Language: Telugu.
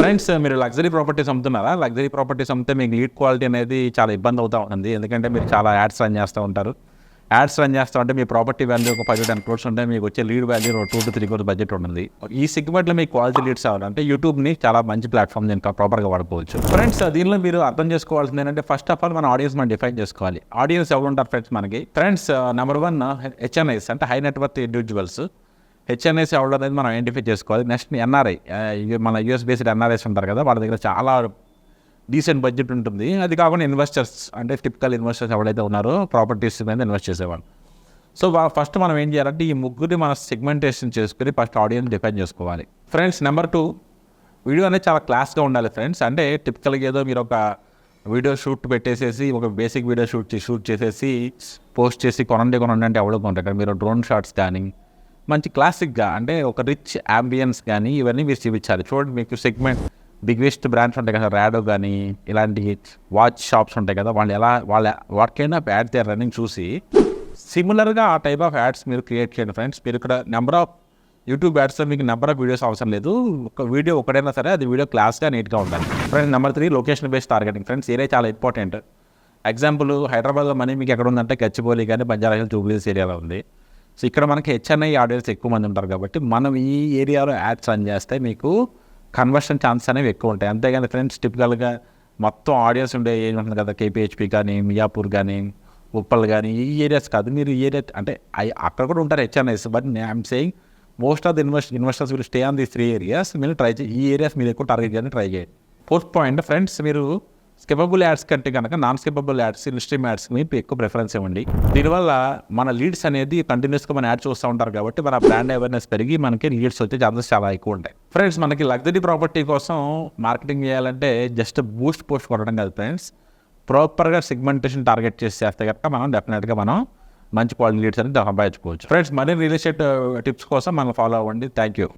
ఫ్రెండ్స్, మీరు లగ్జరీ ప్రాపర్టీస్ అమ్ముతున్నారా? లగ్జరీ ప్రాపర్టీస్ అమ్మితే మీకు లీడ్ క్వాలిటీ అనేది చాలా ఇబ్బంది అవుతూ ఉంటుంది. ఎందుకంటే మీరు చాలా యాడ్స్ రన్ చేస్తూ ఉంటారు. యాడ్స్ రన్ చేస్తూ ఉంటే మీ ప్రాపర్టీ వాల్యూ ఒక 10-10 crores ఉంటే మీకు వచ్చే లీడ్ వాల్యూ 2-3 crores బడ్జెట్ ఉంటుంది. ఈ సెగ్మెంట్లో మీకు క్వాలిటీ లీడ్స్ అవ్వాలంటే యూట్యూబ్ని చాలా మంచి ప్లాట్ఫామ్ దీనికి ప్రాపర్గా వాడుకోవచ్చు. ఫ్రెండ్స్, దీనిలో మీరు అర్థం చేసుకోవాల్సింది ఏంటంటే ఫస్ట్ ఆఫ్ ఆల్ మన ఆడియన్స్ మనం డిఫైన్ చేసుకోవాలి. ఆడియన్స్ ఎవరు ఉంటారు ఫ్రెండ్స్ మనకి? ఫ్రెండ్స్, నెంబర్ 1 హెచ్ఎన్ఐస్ అంటే హై నెట్వర్త్ ఇండివిజువల్స్. హెచ్ఎన్ఐస్ ఎవరు అనేది మనం ఐడెంటిఫై చేసుకోవాలి. నెక్స్ట్ ఎన్ఆర్ఐ, మన యూఎస్ బేస్డ్ ఎన్ఆర్ఐస్ ఉంటారు కదా, వాళ్ళ దగ్గర చాలా డీసెంట్ బడ్జెట్ ఉంటుంది. అది కాకుండా ఇన్వెస్టర్స్ అంటే టిపికల్ ఇన్వెస్టర్స్ ఎవరైతే ఉన్నారో ప్రాపర్టీస్ మీద ఇన్వెస్ట్ చేసేవాళ్ళు. సో ఫస్ట్ మనం ఏం చేయాలంటే ఈ ముగ్గురిని మన సెగ్మెంటేషన్ చేసుకుని ఫస్ట్ ఆడియన్స్ డిఫైన్ చేసుకోవాలి. ఫ్రెండ్స్, నెంబర్ 2 వీడియో అనేది చాలా క్లాస్గా ఉండాలి ఫ్రెండ్స్. అంటే టిపికల్గా ఏదో మీరు ఒక వీడియో షూట్ పెట్టేసేసి ఒక బేసిక్ వీడియో షూట్ చేసేసి పోస్ట్ చేసి కొనండి అంటే ఎవడో కొంటారు. మీరు డ్రోన్ షాట్స్ కానీ మంచి క్లాసిక్గా అంటే ఒక రిచ్ అంబియన్స్ కానీ ఇవన్నీ మీరు చూపించాలి. చూడండి, మీకు సెగ్మెంట్ బిగ్గెస్ట్ బ్రాండ్స్ ఉంటాయి కదా, ర్యాడో కానీ ఇలాంటి వాచ్ షాప్స్ ఉంటాయి కదా, వాటికైనా యాడ్ దే రన్నింగ్ చూసి సిమిలర్గా ఆ టైప్ ఆఫ్ యాడ్స్ మీరు క్రియేట్ చేయండి ఫ్రెండ్స్. మీరు ఇక్కడ నెంబర్ ఆఫ్ యూట్యూబ్ యాడ్స్లో మీకు నెంబర్ ఆఫ్ వీడియోస్ అవసరం లేదు. ఒక వీడియో ఒకటైనా సరే అది వీడియో క్లాస్గా నీట్గా ఉండాలి. Friends, number 3 location based targeting. Friends, area చాలా ఇంపార్టెంట్. ఎగ్జాంపుల్, హైదరాబాద్లో మనీ మీకు ఎక్కడ ఉందంటే గచ్చిబౌలి కానీ బంజారాహిల్స్ జూబ్లీహిల్స్ ఏరియాలో ఉంది. సో ఇక్కడ మనకి హెచ్ఎన్ఐ ఆడియన్స్ ఎక్కువ మంది ఉంటారు కాబట్టి మనం ఈ ఏరియాలో యాడ్స్ రన్ చేస్తే మీకు కన్వర్షన్ ఛాన్సెస్ అనేవి ఎక్కువ ఉంటాయి. అంతేగాని ఫ్రెండ్స్, టిపికల్గా మొత్తం ఆడియన్స్ ఉండే ఏరియా ఉంటుంది కదా, కేపీహెచ్పి కానీ మియాపూర్ కానీ ఉప్పల్ కానీ ఈ ఏరియాస్ కాదు. మీరు ఈ ఏరియా అంటే అక్కడ కూడా ఉంటారు HNIs, but I'm saying most of the investors will stay on the 3 areas. మీరు ట్రై చేయి, ఈ ఏరియాస్ మీరు ఎక్కువ టార్గెట్ చేయడానికి ట్రై చేయండి. 4th పాయింట్ ఫ్రెండ్స్, మీరు స్కిపబుల్ యాడ్స్ కంటే కనుక నాన్ స్కిపబుల్ యాడ్స్, ఇన్స్ట్రీమ్ యాడ్స్కి మీరు ఎక్కువ ప్రిఫరెన్స్ ఇవ్వండి. దీనివల్ల మన లీడ్స్ అనేది కంటిన్యూస్గా మన యాడ్ చూస్తూ ఉంటారు కాబట్టి మన బ్రాండ్ అవేర్నెస్ పెరిగి మనకి లీడ్స్ వచ్చే ఛాన్సెస్ చాలా ఎక్కువ ఉంటాయి. ఫ్రెండ్స్, మనకి లగ్జరీ ప్రాపర్టీ కోసం మార్కెటింగ్ చేయాలంటే జస్ట్ బూస్ట్ పోస్ట్ కొట్టడం కాదు ఫ్రెండ్స్, ప్రాపర్గా సెగ్మెంటేషన్ టార్గెట్ చేస్తే కనుక మనం డెఫినెట్గా మనం మంచి క్వాలిటీ లీడ్స్ అనేది సంపాదించుకోవచ్చు. ఫ్రెండ్స్, మరిన్ని రియల్ ఎస్టేట్ టిప్స్ కోసం మనం ఫాలో అవ్వండి. Thank you.